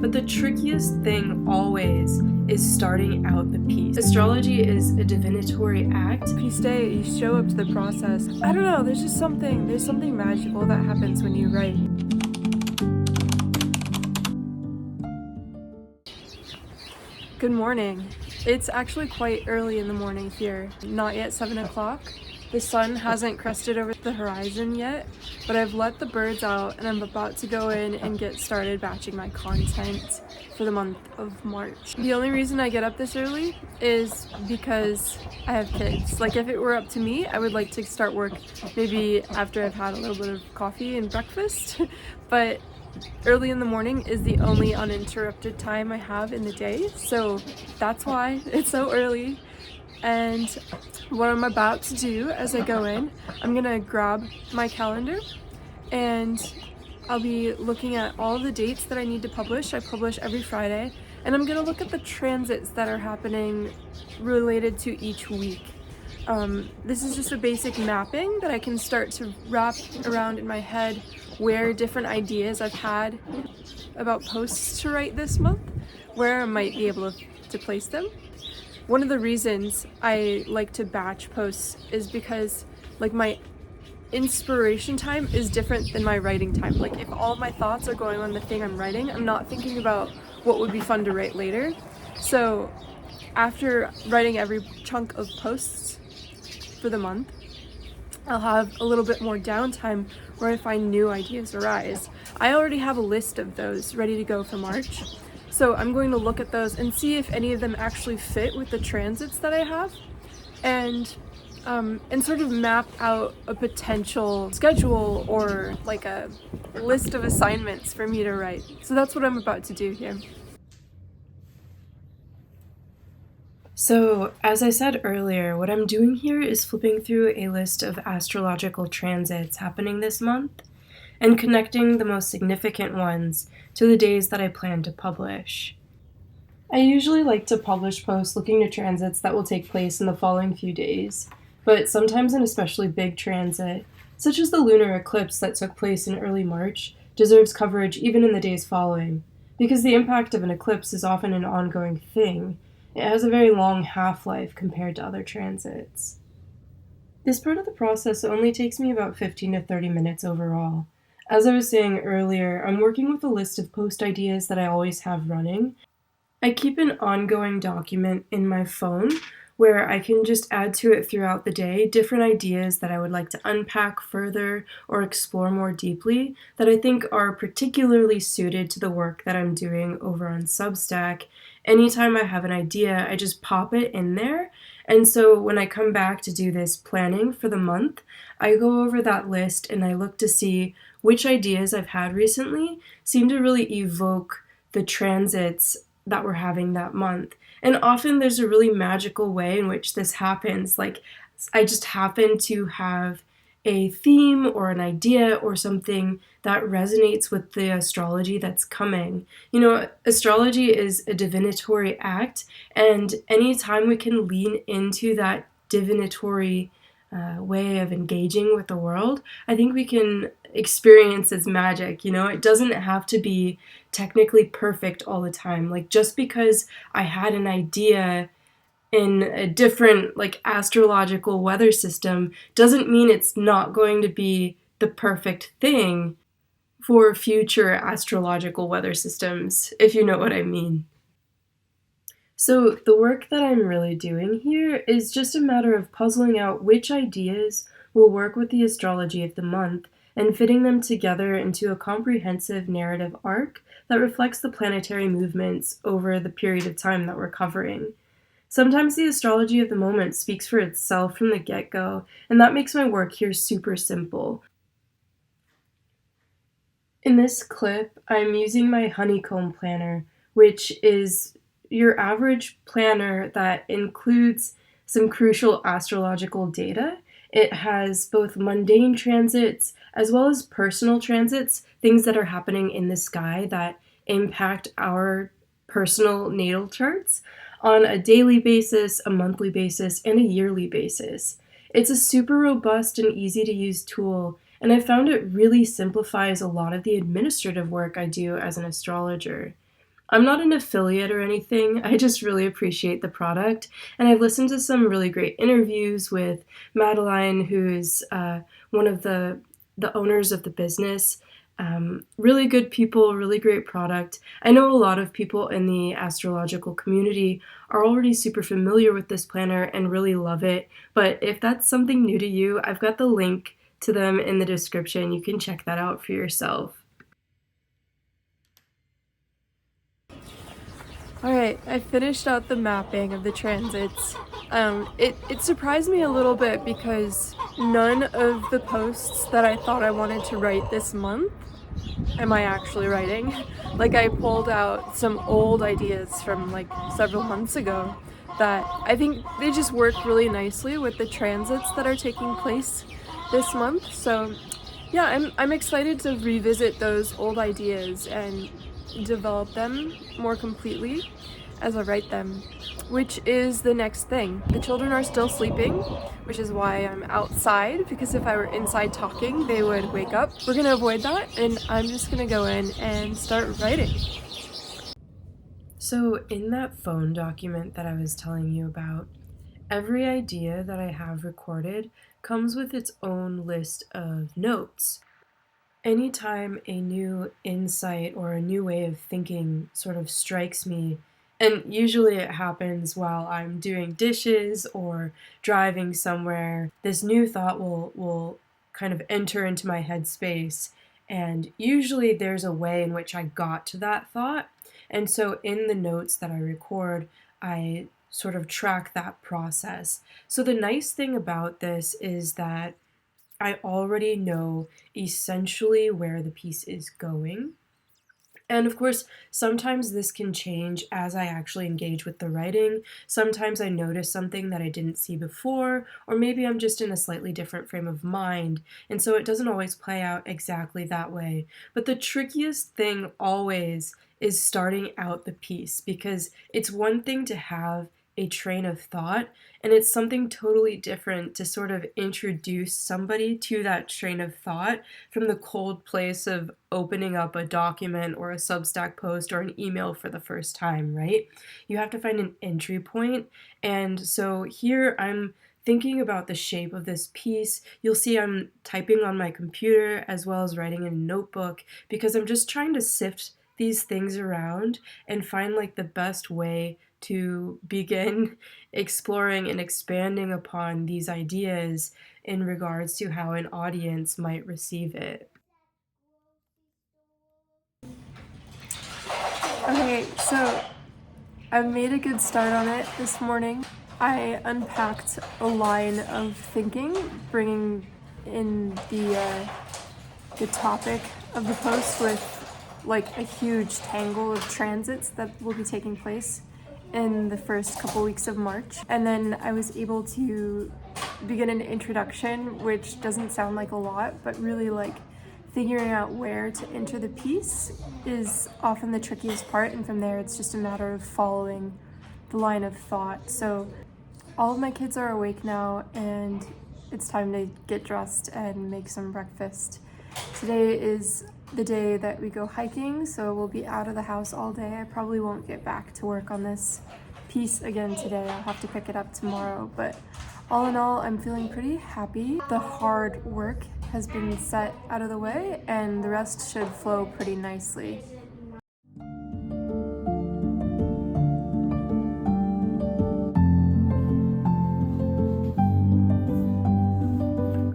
But the trickiest thing always is starting out the piece. Astrology is a divinatory act. Piece day, you show up to the process. I don't know, there's something magical that happens when you write. Good morning. It's actually quite early in the morning here, not yet 7 o'clock. The sun hasn't crested over the horizon yet, but I've let the birds out and I'm about to go in and get started batching my content for the month of March. The only reason I get up this early is because I have kids. Like, if it were up to me, I would like to start work maybe after I've had a little bit of coffee and breakfast, but early in the morning is the only uninterrupted time I have in the day, so that's why it's so early. And what I'm about to do as I go in, I'm gonna grab my calendar and I'll be looking at all the dates that I need to publish. I publish every Friday, and I'm gonna look at the transits that are happening related to each week. This is just a basic mapping that I can start to wrap around in my head where different ideas I've had about posts to write this month, where I might be able to place them. One of the reasons I like to batch posts is because, like, my inspiration time is different than my writing time. Like, if all my thoughts are going on the thing I'm writing, I'm not thinking about what would be fun to write later. So after writing every chunk of posts for the month, I'll have a little bit more downtime where I find new ideas arise. I already have a list of those ready to go for March. So I'm going to look at those and see if any of them actually fit with the transits that I have, and sort of map out a potential schedule or like a list of assignments for me to write. So that's what I'm about to do here. So, as I said earlier, what I'm doing here is flipping through a list of astrological transits happening this month and connecting the most significant ones to the days that I plan to publish. I usually like to publish posts looking to transits that will take place in the following few days, but sometimes an especially big transit, such as the lunar eclipse that took place in early March, deserves coverage even in the days following, because the impact of an eclipse is often an ongoing thing. It has a very long half-life compared to other transits. This part of the process only takes me about 15 to 30 minutes overall. As I was saying earlier, I'm working with a list of post ideas that I always have running. I keep an ongoing document in my phone where I can just add to it throughout the day different ideas that I would like to unpack further or explore more deeply that I think are particularly suited to the work that I'm doing over on Substack. Anytime I have an idea, I just pop it in there. And so when I come back to do this planning for the month, I go over that list and I look to see which ideas I've had recently seem to really evoke the transits that we're having that month. And often there's a really magical way in which this happens. Like, I just happen to have a theme or an idea or something that resonates with the astrology that's coming. You know, astrology is a divinatory act, and anytime we can lean into that divinatory way of engaging with the world, I think we can experience its magic. You know, it doesn't have to be technically perfect all the time. Like, just because I had an idea in a different, like, astrological weather system doesn't mean it's not going to be the perfect thing for future astrological weather systems, if you know what I mean. So the work that I'm really doing here is just a matter of puzzling out which ideas will work with the astrology of the month and fitting them together into a comprehensive narrative arc that reflects the planetary movements over the period of time that we're covering. Sometimes the astrology of the moment speaks for itself from the get-go, and that makes my work here super simple. In this clip, I'm using my honeycomb planner, which is your average planner that includes some crucial astrological data. It has both mundane transits as well as personal transits, things that are happening in the sky that impact our personal natal charts on a daily basis, a monthly basis, and a yearly basis. It's a super robust and easy to use tool, and I found it really simplifies a lot of the administrative work I do as an astrologer. I'm not an affiliate or anything. I just really appreciate the product. And I've listened to some really great interviews with Madeline, who's one of the owners of the business. Really good people, really great product. I know a lot of people in the astrological community are already super familiar with this planner and really love it. But if that's something new to you, I've got the link to them in the description. You can check that out for yourself. Alright, I finished out the mapping of the transits. It surprised me a little bit because none of the posts that I thought I wanted to write this month am I actually writing. Like, I pulled out some old ideas from like several months ago that I think they just work really nicely with the transits that are taking place this month. So yeah, I'm excited to revisit those old ideas and develop them more completely as I write them, which is the next thing. The children are still sleeping, which is why I'm outside, because if I were inside talking, they would wake up. We're gonna avoid that, and I'm just gonna go in and start writing. So, in that phone document that I was telling you about, every idea that I have recorded comes with its own list of notes. Anytime a new insight or a new way of thinking sort of strikes me, and usually it happens while I'm doing dishes or driving somewhere, this new thought will kind of enter into my headspace. And usually there's a way in which I got to that thought. And so in the notes that I record, I sort of track that process. So the nice thing about this is that I already know essentially where the piece is going. And of course, sometimes this can change as I actually engage with the writing. Sometimes I notice something that I didn't see before, or maybe I'm just in a slightly different frame of mind, and so it doesn't always play out exactly that way. But the trickiest thing always is starting out the piece, because it's one thing to have a train of thought, and it's something totally different to sort of introduce somebody to that train of thought from the cold place of opening up a document or a Substack post or an email for the first time, right? You have to find an entry point. And so here I'm thinking about the shape of this piece. You'll see I'm typing on my computer as well as writing in a notebook, because I'm just trying to sift these things around and find like the best way to begin exploring and expanding upon these ideas in regards to how an audience might receive it. Okay, so I made a good start on it this morning. I unpacked a line of thinking, bringing in the topic of the post with like a huge tangle of transits that will be taking place in the first couple weeks of March. And then I was able to begin an introduction, which doesn't sound like a lot, but really like figuring out where to enter the piece is often the trickiest part, and from there it's just a matter of following the line of thought. So all of my kids are awake now, and it's time to get dressed and make some breakfast. Today is the day that we go hiking, so we'll be out of the house all day. I probably won't get back to work on this piece again today. I'll have to pick it up tomorrow, but all in all, I'm feeling pretty happy. The hard work has been set out of the way, and the rest should flow pretty nicely.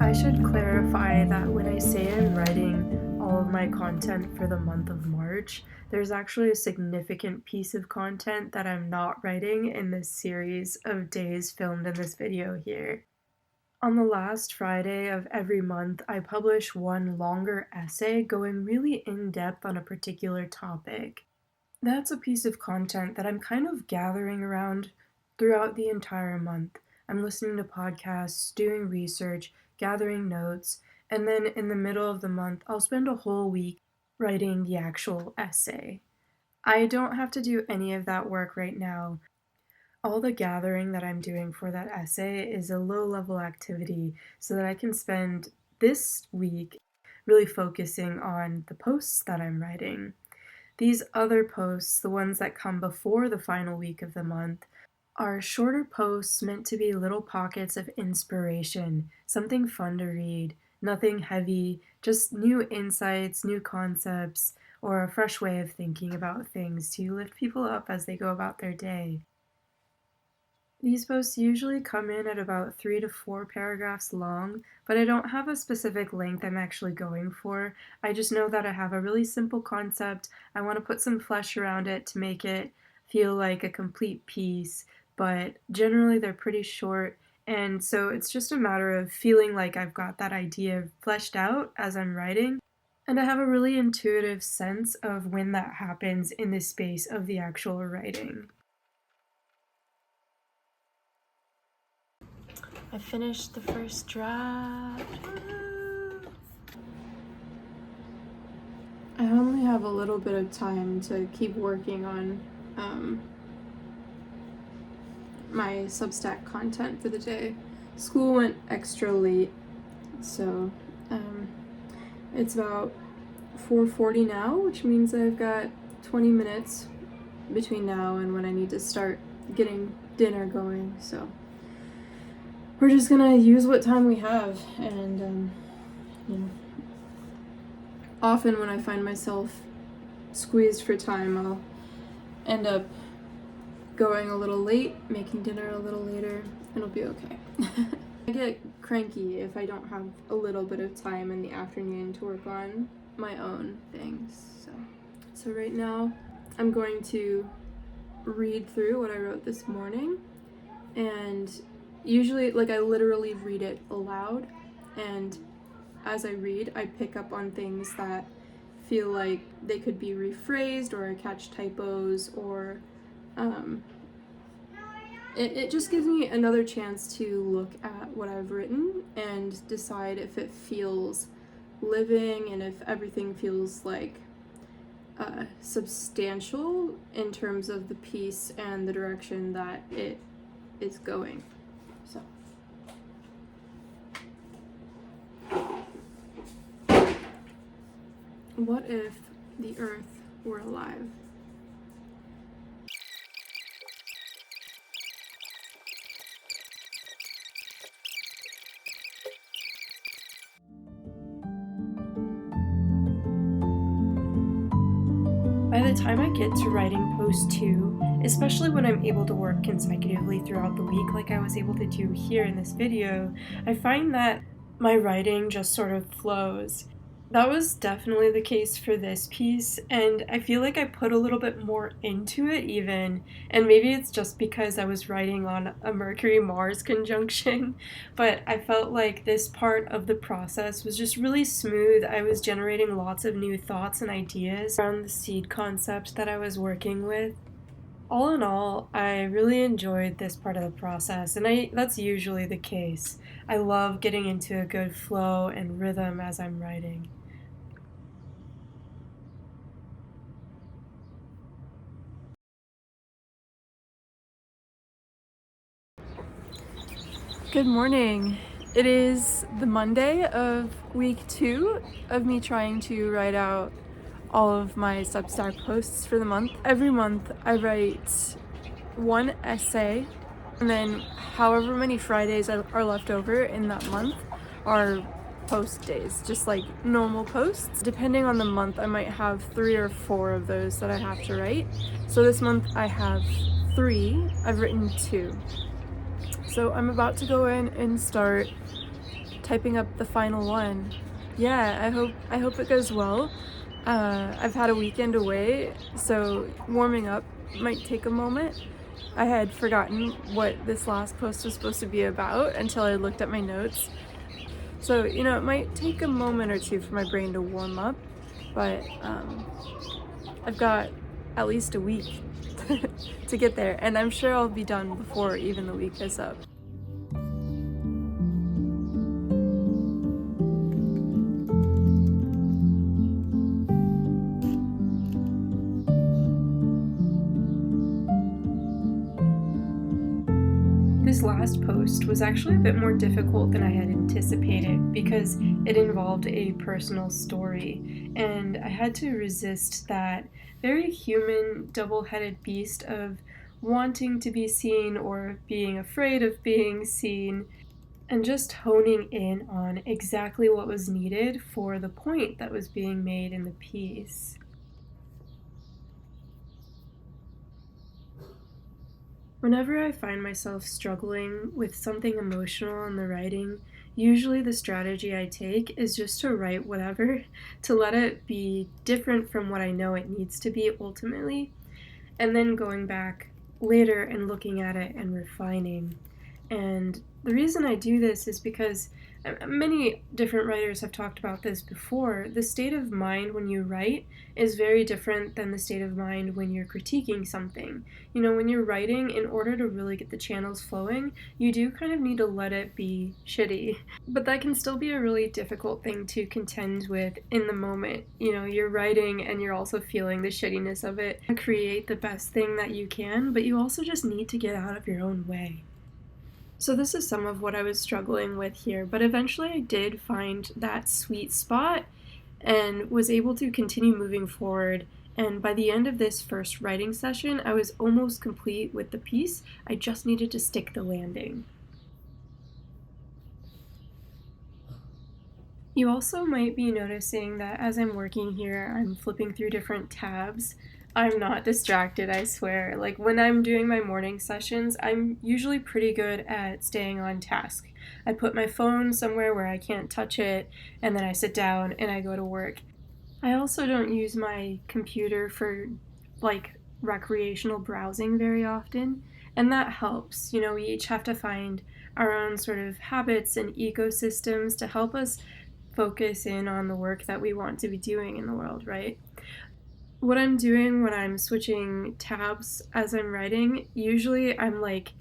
I should clarify that when I say I'm writing all of my content for the month of March, there's actually a significant piece of content that I'm not writing in this series of days filmed in this video here. On the last Friday of every month, I publish one longer essay going really in depth on a particular topic. That's a piece of content that I'm kind of gathering around throughout the entire month. I'm listening to podcasts, doing research, gathering notes, and then in the middle of the month, I'll spend a whole week writing the actual essay. I don't have to do any of that work right now. All the gathering that I'm doing for that essay is a low level activity so that I can spend this week really focusing on the posts that I'm writing. These other posts, the ones that come before the final week of the month, are shorter posts meant to be little pockets of inspiration, something fun to read, nothing heavy, just new insights, new concepts, or a fresh way of thinking about things to lift people up as they go about their day. These posts usually come in at about 3 to 4 paragraphs long, but I don't have a specific length I'm actually going for. I just know that I have a really simple concept. I want to put some flesh around it to make it feel like a complete piece, but generally they're pretty short, and so it's just a matter of feeling like I've got that idea fleshed out as I'm writing. And I have a really intuitive sense of when that happens in the space of the actual writing. I finished the first draft. I only have a little bit of time to keep working on my Substack content for the day. School went extra late, so it's about 4:40 now, which means I've got 20 minutes between now and when I need to start getting dinner going, so we're just gonna use what time we have. And often when I find myself squeezed for time, I'll end up going a little late, making dinner a little later. It'll be okay. I get cranky if I don't have a little bit of time in the afternoon to work on my own things. So right now I'm going to read through what I wrote this morning, and usually, like, I literally read it aloud, and as I read, I pick up on things that feel like they could be rephrased, or I catch typos, or it just gives me another chance to look at what I've written and decide if it feels living and if everything feels like substantial in terms of the piece and the direction that it is going. So what if the earth were alive? By the time I get to writing post 2, especially when I'm able to work consecutively throughout the week like I was able to do here in this video, I find that my writing just sort of flows. That was definitely the case for this piece, and I feel like I put a little bit more into it even, and maybe it's just because I was writing on a Mercury-Mars conjunction, but I felt like this part of the process was just really smooth. I was generating lots of new thoughts and ideas around the seed concept that I was working with. All in all, I really enjoyed this part of the process, and that's usually the case. I love getting into a good flow and rhythm as I'm writing. Good morning. It is the Monday of week 2 of me trying to write out all of my Substack posts for the month. Every month I write one essay, and then however many Fridays are left over in that month are post days, just like normal posts. Depending on the month, I might have 3 or 4 of those that I have to write. So this month I have 3. I've written 2. So I'm about to go in and start typing up the final one. Yeah, I hope it goes well. I've had a weekend away, so warming up might take a moment. I had forgotten what this last post was supposed to be about until I looked at my notes. So, it might take a moment or two for my brain to warm up, but I've got at least a week to get there, and I'm sure I'll be done before even the week is up. This This last post was actually a bit more difficult than I had anticipated because it involved a personal story, and I had to resist that very human, double-headed beast of wanting to be seen or being afraid of being seen, and just honing in on exactly what was needed for the point that was being made in the piece. Whenever I find myself struggling with something emotional in the writing, usually the strategy I take is just to write whatever, to let it be different from what I know it needs to be ultimately, and then going back later and looking at it and refining. And the reason I do this is because many different writers have talked about this before. The state of mind when you write is very different than the state of mind when you're critiquing something. You know, when you're writing, in order to really get the channels flowing, you do kind of need to let it be shitty. But that can still be a really difficult thing to contend with in the moment. You know, you're writing and you're also feeling the shittiness of it and create the best thing that you can, but you also just need to get out of your own way. So this is some of what I was struggling with here, but eventually I did find that sweet spot and was able to continue moving forward. And by the end of this first writing session, I was almost complete with the piece. I just needed to stick the landing. You also might be noticing that as I'm working here, I'm flipping through different tabs. I'm not distracted, I swear. Like when I'm doing my morning sessions, I'm usually pretty good at staying on task. I put my phone somewhere where I can't touch it, and then I sit down and I go to work. I also don't use my computer for like recreational browsing very often, and that helps. You know, we each have to find our own sort of habits and ecosystems to help us focus in on the work that we want to be doing in the world, right? What I'm doing when I'm switching tabs as I'm writing, usually I'm like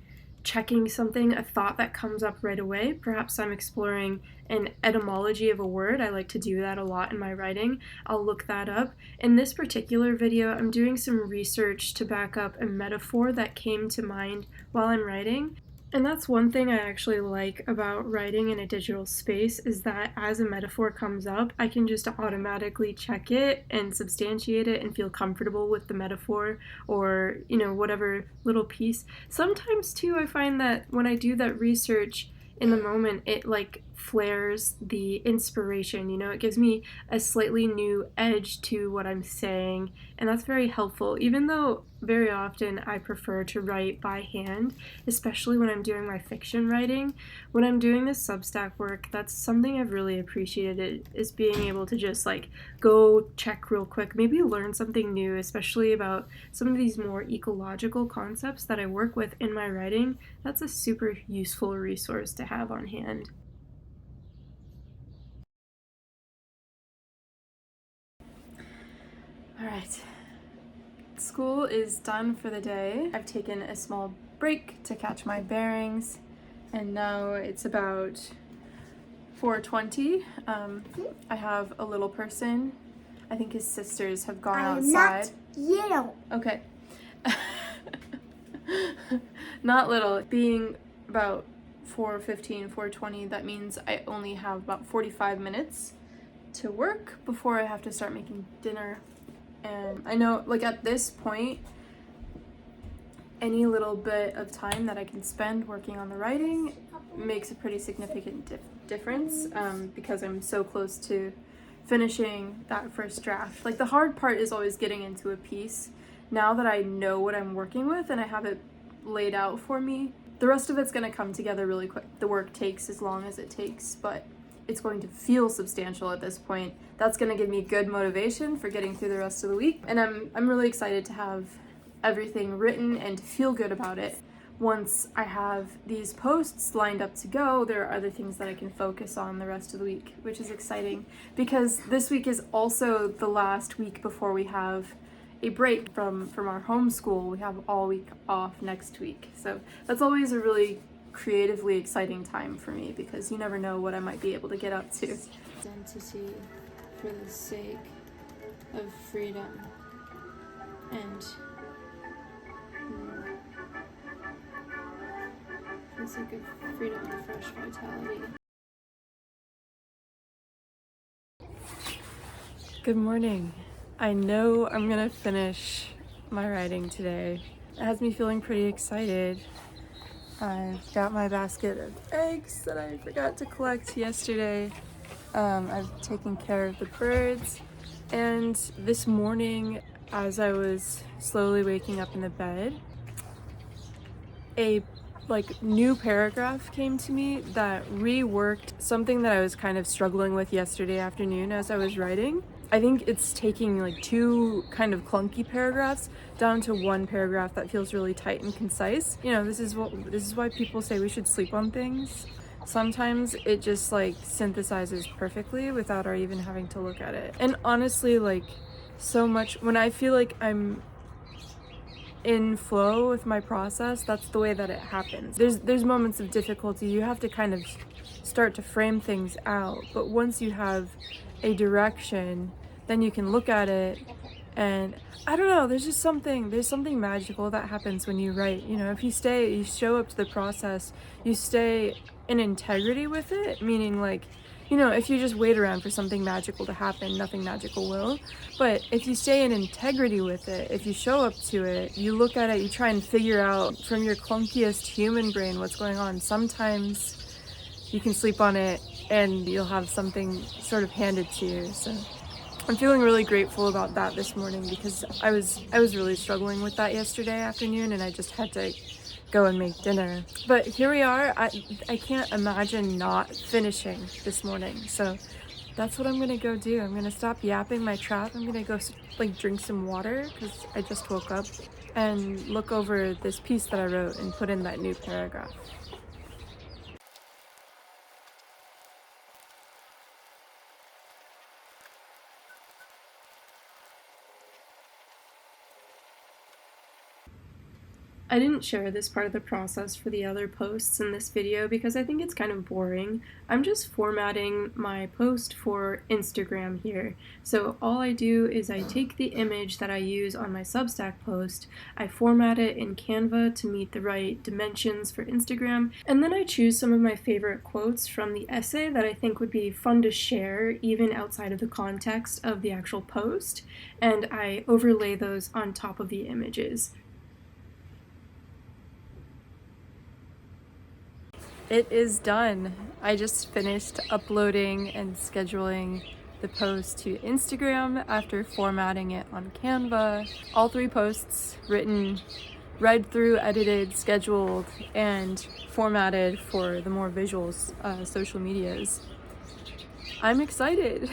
checking something, a thought that comes up right away. Perhaps I'm exploring an etymology of a word. I like to do that a lot in my writing. I'll look that up. In this particular video, I'm doing some research to back up a metaphor that came to mind while I'm writing. And that's one thing I actually like about writing in a digital space is that as a metaphor comes up, I can just automatically check it and substantiate it and feel comfortable with the metaphor or, you know, whatever little piece. Sometimes too, I find that when I do that research in the moment, it like flares the inspiration, you know, it gives me a slightly new edge to what I'm saying, and that's very helpful, even though very often I prefer to write by hand, especially when I'm doing my fiction writing. When I'm doing this Substack work, that's something I've really appreciated, is being able to just like go check real quick, maybe learn something new, especially about some of these more ecological concepts that I work with in my writing. That's a super useful resource to have on hand. All right. School is done for the day. I've taken a small break to catch my bearings, and now it's about 4:20. I have a little person. I think his sisters have gone outside. Not little. Okay. Not little. Being about 4:15, 4:20, that means I only have about 45 minutes to work before I have to start making dinner. And I know, like, at this point, any little bit of time that I can spend working on the writing makes a pretty significant difference because I'm so close to finishing that first draft. Like, the hard part is always getting into a piece. Now that I know what I'm working with and I have it laid out for me, the rest of it's going to come together really quick. The work takes as long as it takes, but it's going to feel substantial at this point. That's going to give me good motivation for getting through the rest of the week. And I'm really excited to have everything written and to feel good about it. Once I have these posts lined up to go, there are other things that I can focus on the rest of the week, which is exciting because this week is also the last week before we have a break from our homeschool. We have all week off next week. So that's always a really creatively exciting time for me because you never know what I might be able to get up to. Identity for the sake of freedom and for the sake of freedom and fresh vitality. Good morning. I know I'm gonna finish my writing today. It has me feeling pretty excited. I've got my basket of eggs that I forgot to collect yesterday. I've taken care of the birds, and this morning, as I was slowly waking up in the bed, a new paragraph came to me that reworked something that I was kind of struggling with yesterday afternoon as I was writing. I think it's taking like two kind of clunky paragraphs down to one paragraph that feels really tight and concise. You know, this is why people say we should sleep on things. Sometimes it just like synthesizes perfectly without our even having to look at it. And honestly, like so much when I feel like I'm in flow with my process, that's the way that it happens. There's moments of difficulty. You have to kind of start to frame things out, but once you have a direction, then you can look at it, and I don't know, there's something magical that happens when you write. You know, if you show up to the process, you stay in integrity with it, meaning like, you know, if you just wait around for something magical to happen, nothing magical will. But if you stay in integrity with it, if you show up to it, you look at it, you try and figure out from your clunkiest human brain what's going on. Sometimes you can sleep on it and you'll have something sort of handed to you. So I'm feeling really grateful about that this morning, because I was really struggling with that yesterday afternoon, and I just had to go and make dinner. But here we are. I can't imagine not finishing this morning. So that's what I'm gonna go do. I'm gonna stop yapping my trap. I'm gonna go like drink some water because I just woke up, and look over this piece that I wrote and put in that new paragraph. I didn't share this part of the process for the other posts in this video because I think it's kind of boring. I'm just formatting my post for Instagram here. So all I do is I take the image that I use on my Substack post, I format it in Canva to meet the right dimensions for Instagram, and then I choose some of my favorite quotes from the essay that I think would be fun to share even outside of the context of the actual post, and I overlay those on top of the images. It is done. I just finished uploading and scheduling the post to Instagram after formatting it on Canva. All 3 posts written, read through, edited, scheduled, and formatted for the more visual social medias. I'm excited.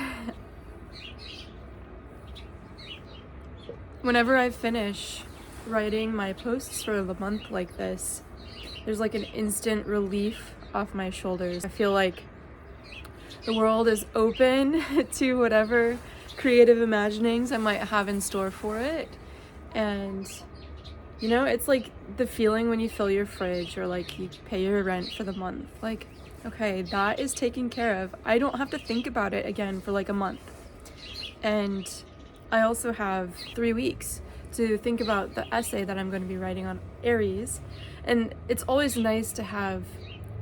Whenever I finish writing my posts for the month like this, there's like an instant relief off my shoulders. I feel like the world is open to whatever creative imaginings I might have in store for it. And you know, it's like the feeling when you fill your fridge or like you pay your rent for the month. Like, okay, that is taken care of. I don't have to think about it again for like a month. And I also have 3 weeks to think about the essay that I'm going to be writing on Aries. And it's always nice to have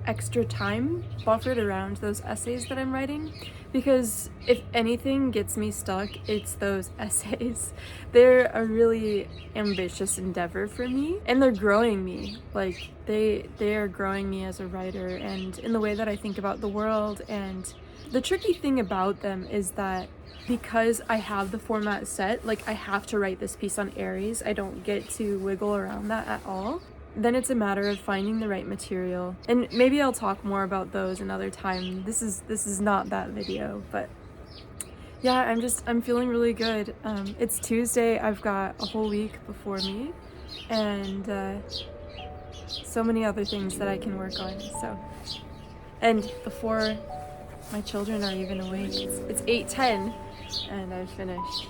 extra time buffered around those essays that I'm writing, because if anything gets me stuck, it's those essays. They're a really ambitious endeavor for me, and they're growing me. Like they are growing me as a writer and in the way that I think about the world. And the tricky thing about them is that because I have the format set, like I have to write this piece on Aries, I don't get to wiggle around that at all. Then it's a matter of finding the right material, and maybe I'll talk more about those another time. This is not that video, but yeah, I'm feeling really good. It's Tuesday. I've got a whole week before me, and so many other things that I can work on. So, and before my children are even awake, it's 8:10, and I've finished.